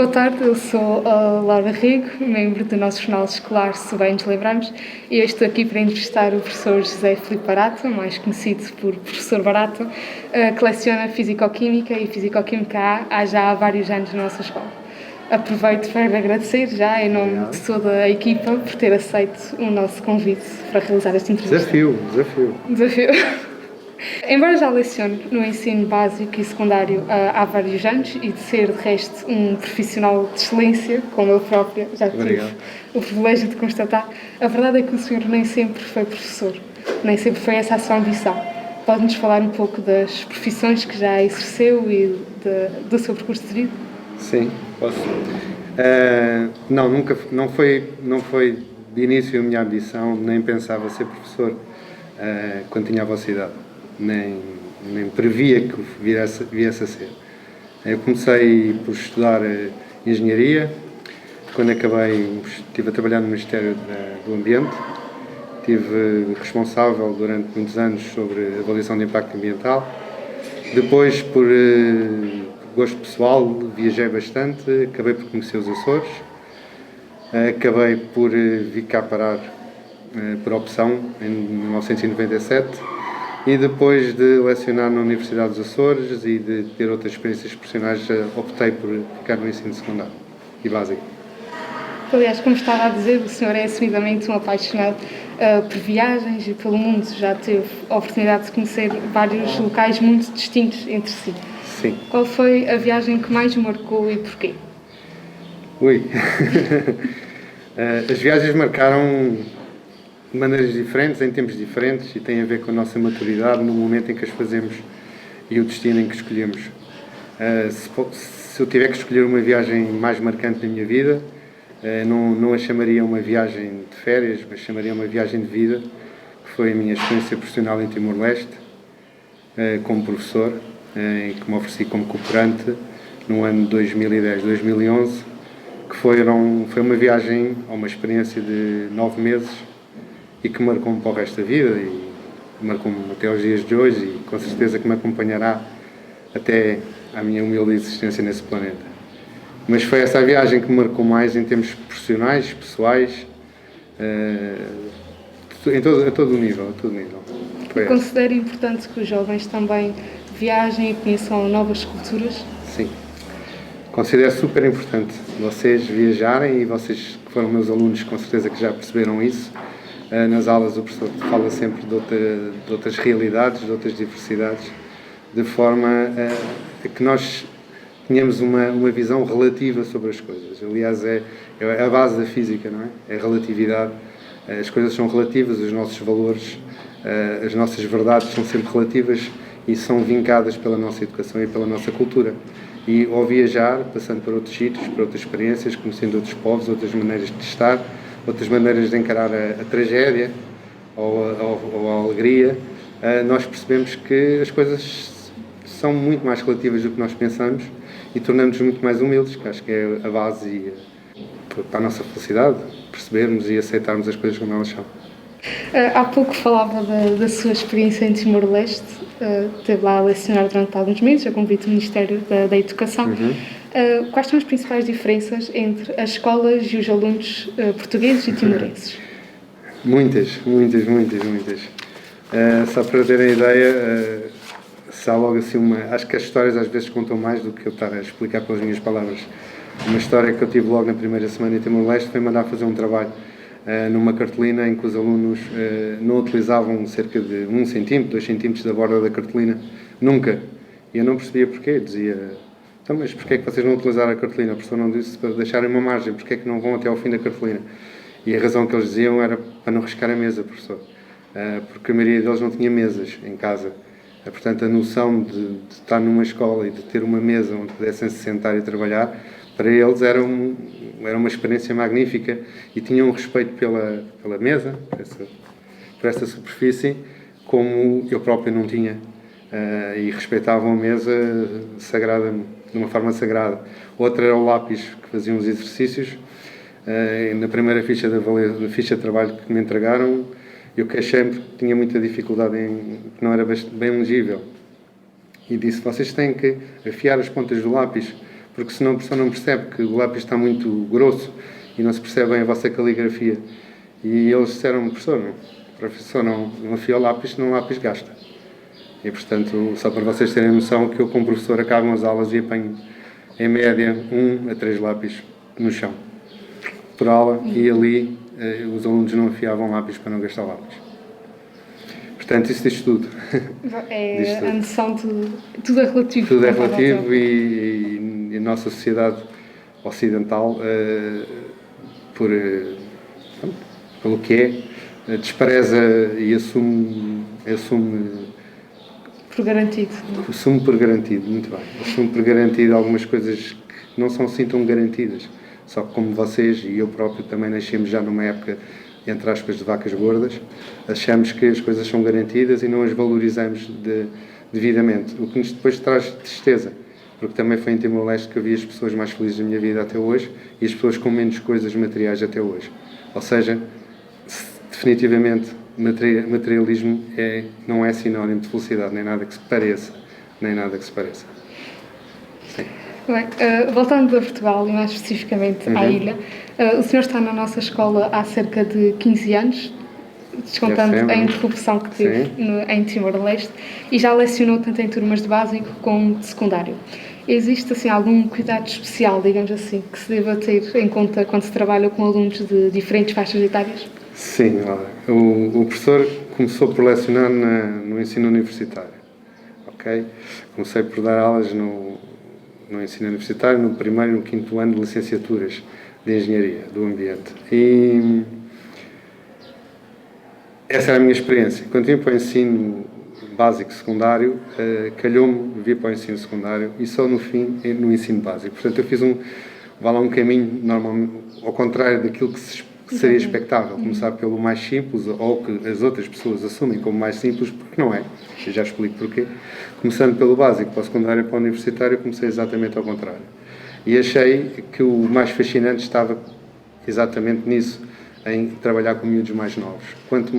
Boa tarde, eu sou a Laura Rego, membro do nosso jornal escolar, se bem nos lembramos, e eu estou aqui para entrevistar o professor José Filipe Barata, mais conhecido por Professor Barata, que leciona Fisicoquímica e Fisicoquímica A há já vários anos na nossa escola. Aproveito para lhe agradecer já, em nome de toda a equipa, por ter aceito o nosso convite para realizar esta entrevista. Desafio. Embora já lecione no ensino básico e secundário há vários anos e de ser, de resto, um profissional de excelência, como eu própria já tive o privilégio de constatar, a verdade é que o senhor nem sempre foi professor, nem sempre foi essa a sua ambição. Pode-nos falar um pouco das profissões que já exerceu e do seu percurso de vida? Sim, posso. Não foi de início a minha ambição, nem pensava ser professor quando tinha a vossa idade. Nem previa que viesse a ser. Eu comecei por estudar engenharia. Quando acabei, estive a trabalhar no Ministério do Ambiente. Estive responsável durante muitos anos sobre a avaliação de impacto ambiental. Depois, por gosto pessoal, viajei bastante. Acabei por conhecer os Açores. Acabei por vir cá parar por opção em 1997. E depois de lecionar na Universidade dos Açores e de ter outras experiências profissionais, optei por ficar no ensino secundário e básico. Aliás, como estava a dizer, o senhor é assumidamente um apaixonado por viagens e pelo mundo. Já teve a oportunidade de conhecer vários locais muito distintos entre si. Sim. Qual foi a viagem que mais marcou e porquê? As viagens marcaram de maneiras diferentes, em tempos diferentes, e tem a ver com a nossa maturidade no momento em que as fazemos e o destino em que escolhemos. Se eu tiver que escolher uma viagem mais marcante na minha vida, não a chamaria uma viagem de férias, mas chamaria uma viagem de vida, que foi a minha experiência profissional em Timor-Leste, como professor, e que me ofereci como cooperante no ano 2010-2011, que foi uma viagem, ou uma experiência de 9 meses, e que marcou-me para o resto da vida e marcou-me até aos dias de hoje e com certeza que me acompanhará até à minha humilde existência nesse planeta. Mas foi essa a viagem que me marcou mais em termos profissionais, pessoais, a todo o nível. Considera importante que os jovens também viajem e conheçam novas culturas? Sim. Considero super importante vocês viajarem, e vocês que foram meus alunos com certeza que já perceberam isso. Nas aulas o professor fala sempre de outras realidades, de outras diversidades, de forma a que nós tenhamos uma visão relativa sobre as coisas. Aliás, é a base da física, não é? É a relatividade. As coisas são relativas, os nossos valores, as nossas verdades são sempre relativas e são vincadas pela nossa educação e pela nossa cultura. E ao viajar, passando por outros sítios, por outras experiências, conhecendo outros povos, outras maneiras de estar, outras maneiras de encarar a tragédia ou a alegria, nós percebemos que as coisas são muito mais relativas do que nós pensamos e tornamos-nos muito mais humildes, que acho que é a base para a nossa felicidade, percebermos e aceitarmos as coisas como elas são. Há pouco falava da sua experiência em Timor-Leste, esteve lá a lecionar durante alguns meses, a convite do Ministério da Educação. Uhum. Quais são as principais diferenças entre as escolas e os alunos portugueses e timorenses? Muitas. Só para terem ideia, se há logo assim acho que as histórias às vezes contam mais do que eu estar a explicar pelas minhas palavras. Uma história que eu tive logo na primeira semana em Timor-Leste foi mandar fazer um trabalho numa cartolina em que os alunos não utilizavam cerca de 1 centímetro, 2 centímetros da borda da cartolina, nunca. E eu não percebia porquê, dizia: então, mas porquê é que vocês não utilizaram a cartolina? O professor não disse para deixarem uma margem, porquê é que não vão até ao fim da cartolina? E a razão que eles diziam era para não riscar a mesa, professor, porque a maioria deles não tinha mesas em casa. Portanto, a noção de estar numa escola e de ter uma mesa onde pudessem se sentar e trabalhar, para eles era uma experiência magnífica e tinham um respeito pela mesa, por essa superfície, como eu próprio não tinha. E respeitavam a mesa sagrada, de uma forma sagrada. Outra era o lápis, que faziam os exercícios. Na primeira ficha de trabalho que me entregaram, eu queixei-me porque tinha muita dificuldade que não era bem legível. E disse: vocês têm que afiar as pontas do lápis, porque senão o professor não percebe que o lápis está muito grosso e não se percebe bem a vossa caligrafia. E eles disseram-me, professor, não afia o lápis, senão o lápis gasta. E, portanto, só para vocês terem noção que eu, como professor, acabo as aulas e apanho, em média, 1 a 3 lápis no chão por aula, e ali os alunos não afiavam lápis para não gastar lápis. Portanto, isso diz tudo. É a noção de tudo é relativo. Tudo é relativo e a nossa sociedade ocidental, pelo que despreza e assume por garantido. Assume por garantido, muito bem. Assume por garantido algumas coisas que não são assim tão garantidas. Só que como vocês e eu próprio também nascemos já numa época, entre aspas, de vacas gordas, achamos que as coisas são garantidas e não as valorizamos devidamente. O que nos depois traz tristeza, porque também foi em Timor-Leste que havia as pessoas mais felizes da minha vida até hoje e as pessoas com menos coisas materiais até hoje. Ou seja, definitivamente, materialismo não é sinónimo de felicidade, nem nada que se pareça. Sim. Bem, voltando a Portugal e mais especificamente à ilha, o senhor está na nossa escola há cerca de 15 anos, descontando a interrupção que teve em Timor-Leste, e já lecionou tanto em turmas de básico como de secundário. Existe assim algum cuidado especial, digamos assim, que se deva ter em conta quando se trabalha com alunos de diferentes faixas etárias? Sim, olha, o professor começou por lecionar no ensino universitário, ok? Comecei por dar aulas no ensino universitário, no primeiro e no quinto ano de licenciaturas de Engenharia do Ambiente. E essa era a minha experiência. Quando vim para o ensino básico secundário, calhou-me vir para o ensino secundário e só no fim, no ensino básico. Portanto, eu fiz um caminho normalmente ao contrário daquilo que seria expectável. Começar pelo mais simples, ou que as outras pessoas assumem como mais simples, porque não é. Eu já explico porquê. Começando pelo básico, para o secundário e para o universitário, comecei exatamente ao contrário. E achei que o mais fascinante estava exatamente nisso, em trabalhar com miúdos mais novos. Quanto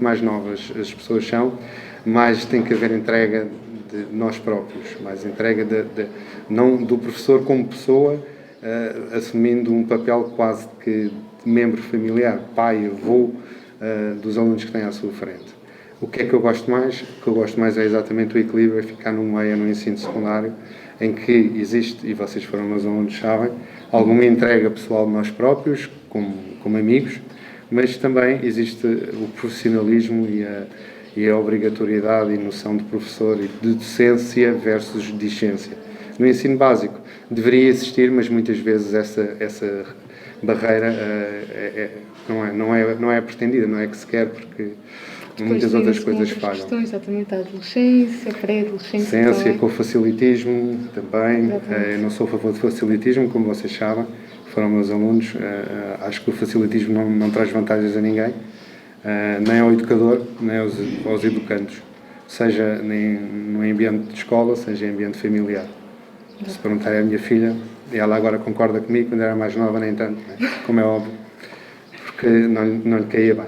mais novas as pessoas são, mais tem que haver entrega de nós próprios, mais entrega não do professor como pessoa, assumindo um papel quase que de membro familiar, pai, avô, dos alunos que têm à sua frente. O que é que eu gosto mais? O que eu gosto mais é exatamente o equilíbrio, é ficar no meio, no ensino secundário, em que existe, e vocês foram meus alunos, sabem, alguma entrega pessoal de nós próprios, como amigos, mas também existe o profissionalismo e a obrigatoriedade e noção de professor e de docência versus discência. No ensino básico deveria existir, mas muitas vezes essa barreira não é pretendida, não é que se quer, porque muitas outras coisas falham. Questões, exatamente, a adolescência, pré-adolescência. Ciência, com o facilitismo também. Eu não sou a favor de facilitismo, como vocês sabem, foram meus alunos. Acho que o facilitismo não traz vantagens a ninguém, nem ao educador, nem aos educandos, seja no ambiente de escola, seja em ambiente familiar. Se perguntarem à minha filha, e ela agora concorda comigo, quando era mais nova nem tanto, né? Como é óbvio, porque não lhe caía bem.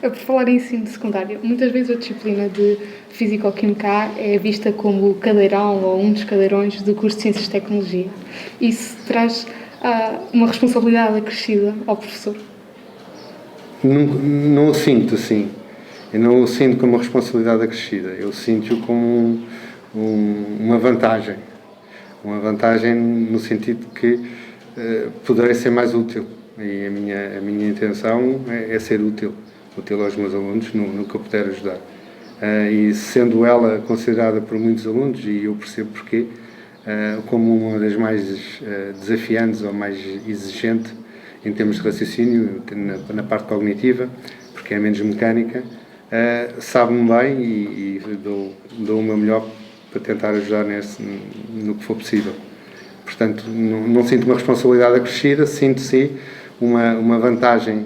Por falar em ensino secundário, muitas vezes a disciplina de Físico-Química é vista como o cadeirão ou um dos cadeirões do curso de Ciências e Tecnologia. Isso traz uma responsabilidade acrescida ao professor? Não o sinto assim. Eu não o sinto como uma responsabilidade acrescida. Eu sinto-o como uma vantagem. Uma vantagem no sentido de que poderei ser mais útil. E a minha intenção é ser útil aos meus alunos no que eu puder ajudar. E sendo ela considerada por muitos alunos, e eu percebo porquê, como uma das mais desafiantes ou mais exigente em termos de raciocínio, na parte cognitiva, porque é menos mecânica, sabe-me bem e dou o meu melhor para tentar ajudar no que for possível. Portanto, não sinto uma responsabilidade acrescida, sinto sim uma vantagem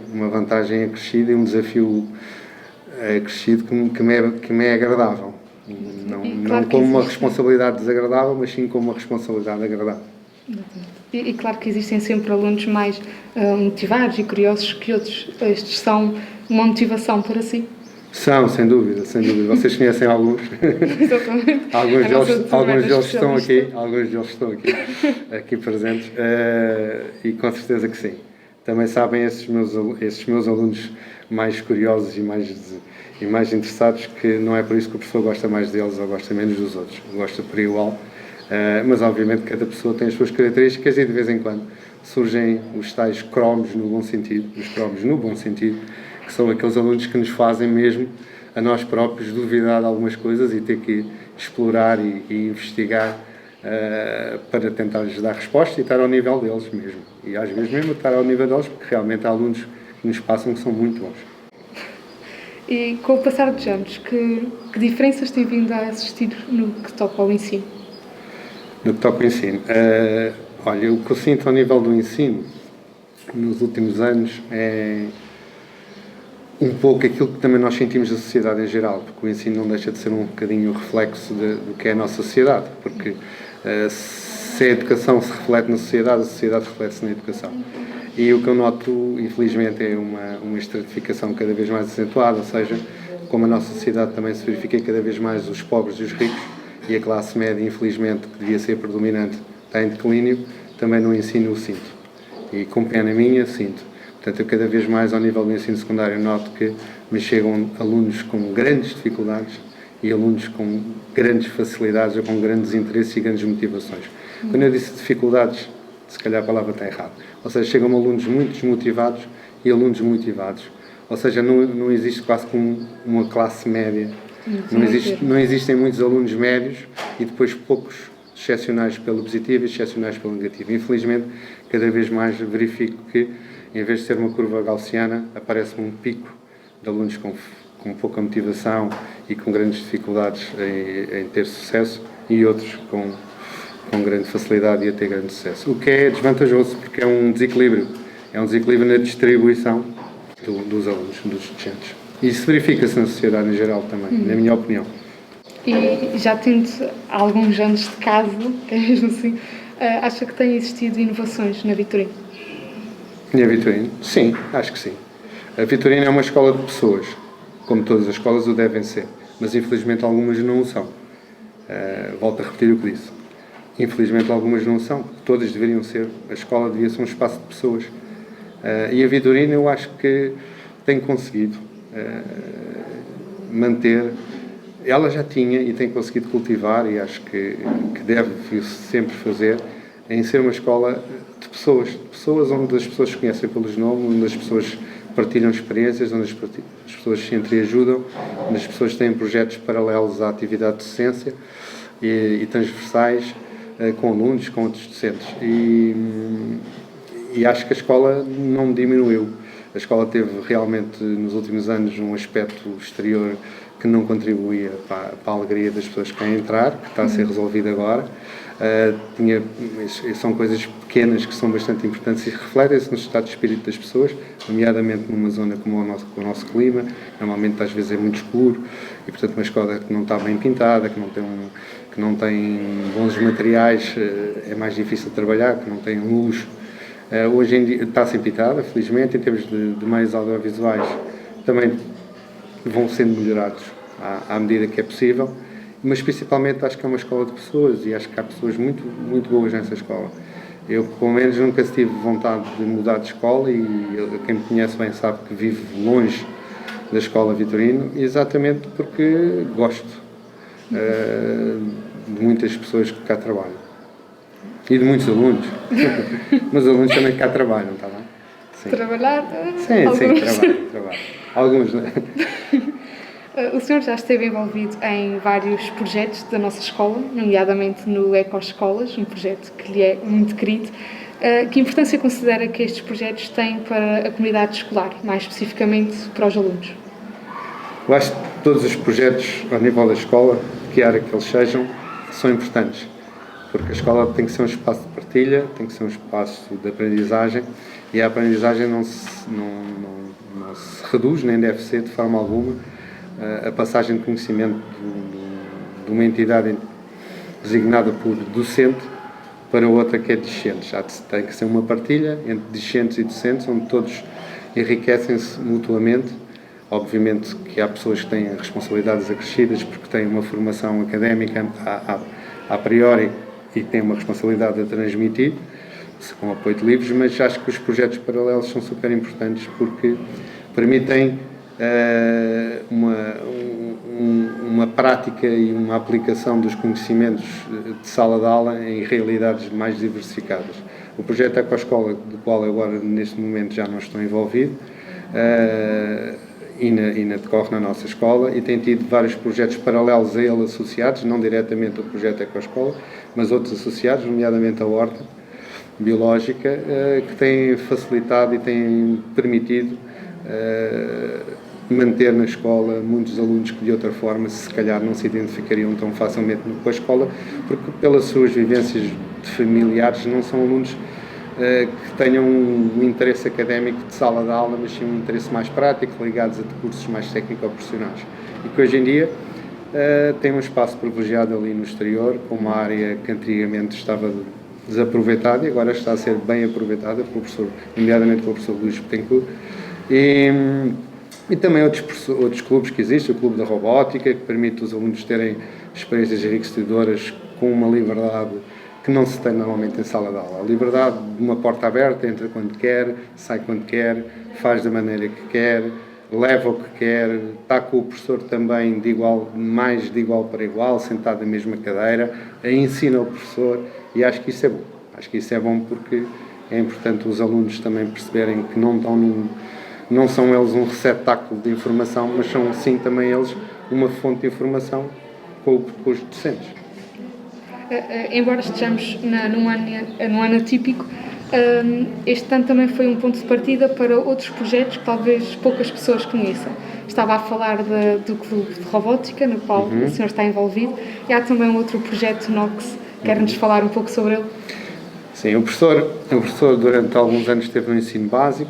acrescida e um desafio acrescido que me é agradável. Não como uma responsabilidade desagradável, mas sim como uma responsabilidade agradável. E claro que existem sempre alunos mais motivados e curiosos que outros. Estes são uma motivação para si? São, sem dúvida, sem dúvida. Vocês conhecem alguns? Exatamente. Alguns deles estão aqui presentes, e com certeza que sim. Também sabem esses meus alunos mais curiosos e mais interessados que não é por isso que o professor gosta mais deles ou gosta menos dos outros. Gosta por igual, mas obviamente cada pessoa tem as suas características e de vez em quando surgem os tais cromos no bom sentido, que são aqueles alunos que nos fazem mesmo a nós próprios duvidar de algumas coisas e ter que explorar e investigar para tentar lhes dar resposta e estar ao nível deles mesmo. E às vezes mesmo estar ao nível deles, porque realmente há alunos que nos passam que são muito bons. E com o passar dos anos, que diferenças tem vindo a assistir no que toca ao ensino? No que toca ao ensino? Olha, o que eu sinto ao nível do ensino nos últimos anos é um pouco aquilo que também nós sentimos da sociedade em geral, porque o ensino não deixa de ser um bocadinho o reflexo do que é a nossa sociedade, porque se a educação se reflete na sociedade, a sociedade reflete-se na educação. E o que eu noto, infelizmente, é uma estratificação cada vez mais acentuada, ou seja, como a nossa sociedade também se verifica cada vez mais os pobres e os ricos, e a classe média, infelizmente, que devia ser predominante, está em declínio, também no ensino o sinto. E com pena minha, sinto. Portanto, eu cada vez mais ao nível do ensino secundário noto que me chegam alunos com grandes dificuldades e alunos com grandes facilidades ou com grandes interesses e grandes motivações. Quando eu disse dificuldades, se calhar a palavra está errada. Ou seja, chegam alunos muito desmotivados e alunos motivados. Ou seja, não existe quase como uma classe média. Não existem muitos alunos médios e depois poucos excepcionais pelo positivo e excepcionais pelo negativo. Infelizmente, cada vez mais verifico que em vez de ser uma curva gaussiana, aparece um pico de alunos com pouca motivação e com grandes dificuldades em ter sucesso e outros com grande facilidade e a ter grande sucesso. O que é desvantajoso, porque é um desequilíbrio na distribuição dos alunos, dos estudantes. E isso verifica-se na sociedade em geral também, na minha opinião. E já tendo alguns anos de casa, que é mesmo assim, acha que têm existido inovações na Vitorino? E a Vitorino? Sim, acho que sim. A Vitorino é uma escola de pessoas, como todas as escolas o devem ser, mas infelizmente algumas não o são. Volto a repetir o que disse. Infelizmente algumas não são, todas deveriam ser. A escola devia ser um espaço de pessoas. E a Vitorino eu acho que tem conseguido manter. Ela já tinha e tem conseguido cultivar, e acho que deve sempre fazer, em ser uma escola de pessoas onde as pessoas se conhecem pelos nomes, onde as pessoas partilham experiências, onde as pessoas se entreajudam, onde as pessoas têm projetos paralelos à atividade de docência e transversais com alunos, com outros docentes. E acho que a escola não diminuiu. A escola teve realmente, nos últimos anos, um aspecto exterior que não contribuía para a alegria das pessoas que querem entrar, que está a ser resolvido agora. São coisas pequenas que são bastante importantes e refletem-se no estado de espírito das pessoas, nomeadamente numa zona como o nosso clima, normalmente às vezes é muito escuro, e portanto uma escola que não está bem pintada, que não tem bons materiais, é mais difícil de trabalhar, que não tem luz. Hoje em dia está a ser pintada, felizmente, em termos de meios audiovisuais, também vão sendo melhorados à medida que é possível, mas principalmente acho que é uma escola de pessoas e acho que há pessoas muito, muito boas nessa escola. Eu, pelo menos, nunca tive vontade de mudar de escola e quem me conhece bem sabe que vivo longe da escola Vitorino, exatamente porque gosto de muitas pessoas que cá trabalham. E de muitos alunos. Mas alunos também que cá trabalham, está bem? Sim. Trabalhar? Sim, trabalho. Alguns, não é? O senhor já esteve envolvido em vários projetos da nossa escola, nomeadamente no Ecoescolas, um projeto que lhe é muito querido. Que importância considera que estes projetos têm para a comunidade escolar, mais especificamente para os alunos? Eu acho que todos os projetos ao nível da escola, de que área que eles sejam, são importantes. Porque a escola tem que ser um espaço de partilha, tem que ser um espaço de aprendizagem, e a aprendizagem não se reduz, nem deve ser de forma alguma, a passagem de conhecimento de uma entidade designada por docente para outra que é discente. Já tem que ser uma partilha entre discentes e docentes, onde todos enriquecem-se mutuamente Obviamente que há pessoas que têm responsabilidades acrescidas porque têm uma formação académica a priori e têm uma responsabilidade a transmitir, com apoio de livros, mas acho que os projetos paralelos são super importantes porque permitem uma prática e uma aplicação dos conhecimentos de sala de aula em realidades mais diversificadas. O projeto Ecoescola, do qual eu agora neste momento já não estou envolvido, ainda decorre na nossa escola e tem tido vários projetos paralelos a ele associados, não diretamente ao projeto Ecoescola, mas outros associados, nomeadamente a horta biológica, que têm facilitado e têm permitido manter na escola muitos alunos que de outra forma se calhar não se identificariam tão facilmente com a escola, porque pelas suas vivências de familiares não são alunos que tenham um interesse académico de sala de aula, mas sim um interesse mais prático, ligados a cursos mais técnico-profissionais. E que hoje em dia tem um espaço privilegiado ali no exterior, com uma área que antigamente estava desaproveitada e agora está a ser bem aproveitada pelo professor, nomeadamente pelo professor Luís Betancourt. E também outros clubes que existem, o Clube da Robótica, que permite os alunos terem experiências enriquecedoras com uma liberdade que não se tem normalmente em sala de aula. A liberdade de uma porta aberta, entra quando quer, sai quando quer, faz da maneira que quer, leva o que quer, está com o professor também mais de igual para igual, sentado na mesma cadeira, ensina o professor e acho que isso é bom. Acho que isso é bom porque é importante os alunos também perceberem que não são eles um receptáculo de informação, mas são sim também eles uma fonte de informação com os docentes. Embora estejamos num ano atípico, este ano também foi um ponto de partida para outros projetos que talvez poucas pessoas conheçam. Estava a falar do Clube de Robótica, no qual o senhor está envolvido, e há também um outro projeto NOX. Quer-nos falar um pouco sobre ele? Sim, o professor durante alguns anos esteve no ensino básico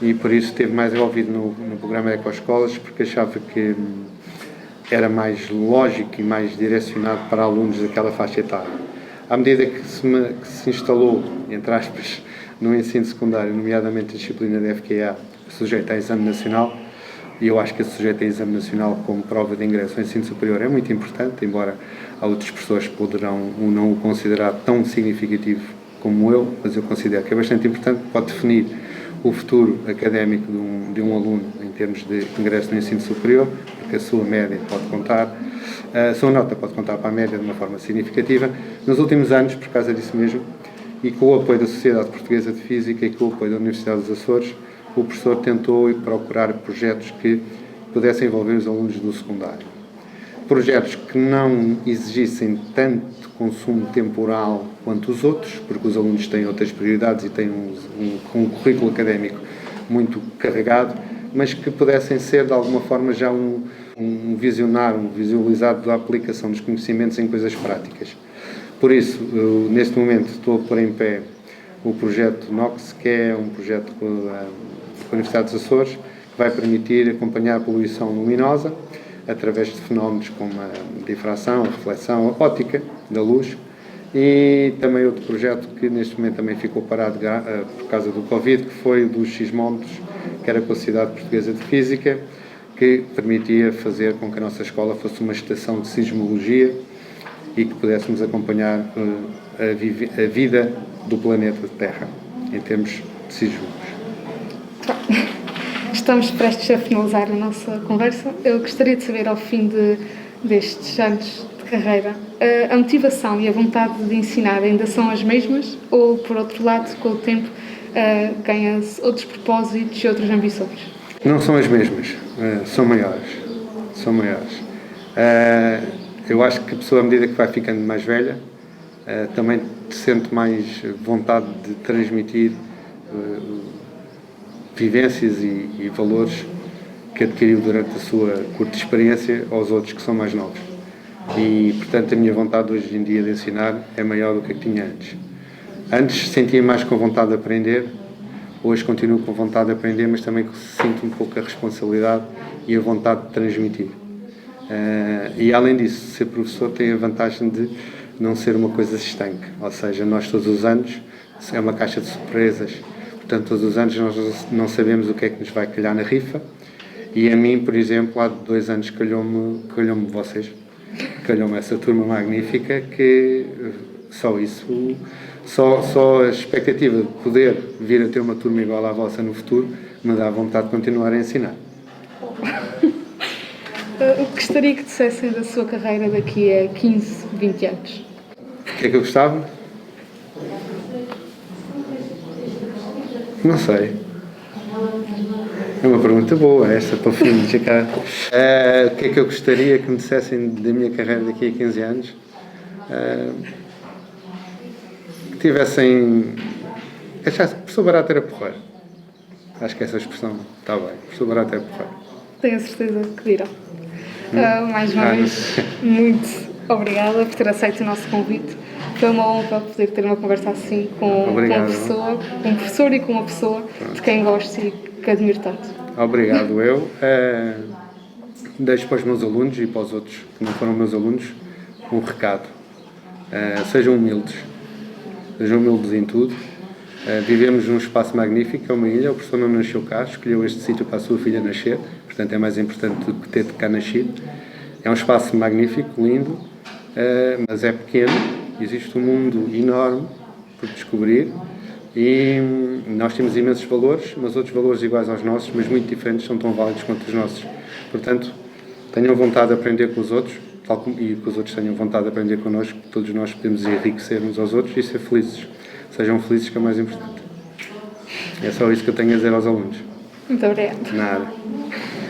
e por isso esteve mais envolvido no programa Ecoescolas, porque achava que era mais lógico e mais direcionado para alunos daquela faixa etária. À medida que se instalou, entre aspas, no ensino secundário, nomeadamente a disciplina da FQA, sujeita a exame nacional, e eu acho que a sujeita a exame nacional como prova de ingresso ao ensino superior é muito importante, embora há outras pessoas que poderão não o considerar tão significativo como eu, mas eu considero que é bastante importante, pode definir o futuro académico de um aluno em termos de ingresso no ensino superior, porque a sua média pode contar, a sua nota pode contar para a média de uma forma significativa. Nos últimos anos, por causa disso mesmo, e com o apoio da Sociedade Portuguesa de Física e com o apoio da Universidade dos Açores, o professor tentou procurar projetos que pudessem envolver os alunos do secundário. Projetos que não exigissem tanto consumo temporal quanto os outros, porque os alunos têm outras prioridades e têm um currículo académico muito carregado, mas que pudessem ser de alguma forma já um visualizado da aplicação dos conhecimentos em coisas práticas. Por isso, eu, neste momento estou a pôr em pé o projeto NOX, que é um projeto com a Universidade dos Açores, que vai permitir acompanhar a poluição luminosa através de fenómenos como a difração, a reflexão, a óptica da luz, e também outro projeto que neste momento também ficou parado por causa do Covid, que foi o dos sismómetros, que era com a Sociedade Portuguesa de Física, que permitia fazer com que a nossa escola fosse uma estação de sismologia e que pudéssemos acompanhar a vida do planeta Terra em termos de sismos. Estamos prestes a finalizar a nossa conversa. Eu gostaria de saber, ao fim destes anos de carreira, a motivação e a vontade de ensinar ainda são as mesmas ou, por outro lado, com o tempo, ganha-se outros propósitos e outras ambições? Não são as mesmas, são maiores. São maiores. Eu acho que a pessoa, à medida que vai ficando mais velha, também sente mais vontade de transmitir vivências e valores que adquiriu durante a sua curta experiência aos outros que são mais novos. E, portanto, a minha vontade hoje em dia de ensinar é maior do que a que tinha antes. Antes sentia mais com vontade de aprender, hoje continuo com vontade de aprender, mas também sinto um pouco a responsabilidade e a vontade de transmitir. E, além disso, ser professor tem a vantagem de não ser uma coisa estanque, ou seja, nós todos os anos, é uma caixa de surpresas. Portanto, todos os anos nós não sabemos o que é que nos vai calhar na rifa E a mim, por exemplo, há 2 anos calhou-me vocês, calhou-me essa turma magnífica que só isso, só a expectativa de poder vir a ter uma turma igual à vossa no futuro me dá vontade de continuar a ensinar. Gostaria que dissessem da sua carreira daqui a 15, 20 anos. O que é que eu gostava? Não sei. É uma pergunta boa esta, para o fim de chegar. O que é que eu gostaria que me dissessem da minha carreira daqui a 15 anos? Que tivessem... que achassem que o professor Barato era porreiro. Acho que essa expressão está bem. O professor Barato é porreiro. Tenho a certeza que dirão. Mais uma vez, muito obrigada por ter aceito o nosso convite. Foi uma honra poder ter uma conversa assim com uma pessoa, com um professor e com uma pessoa de quem gosto e que admiro tanto. Obrigado eu. Deixo para os meus alunos e para os outros que não foram meus alunos um recado. Sejam humildes. Sejam humildes em tudo. Vivemos num espaço magnífico, é uma ilha. O professor não nasceu cá, escolheu este sítio para a sua filha nascer. Portanto, é mais importante do que ter de cá nascido. É um espaço magnífico, lindo, mas é pequeno. Existe um mundo enorme por descobrir e nós temos imensos valores, mas outros valores iguais aos nossos, mas muito diferentes, são tão válidos quanto os nossos. Portanto, tenham vontade de aprender com os outros, tal como, e que os outros tenham vontade de aprender connosco, que todos nós podemos enriquecer uns aos outros e ser felizes. Sejam felizes, que é o mais importante. É só isso que eu tenho a dizer aos alunos. Muito obrigada. Nada.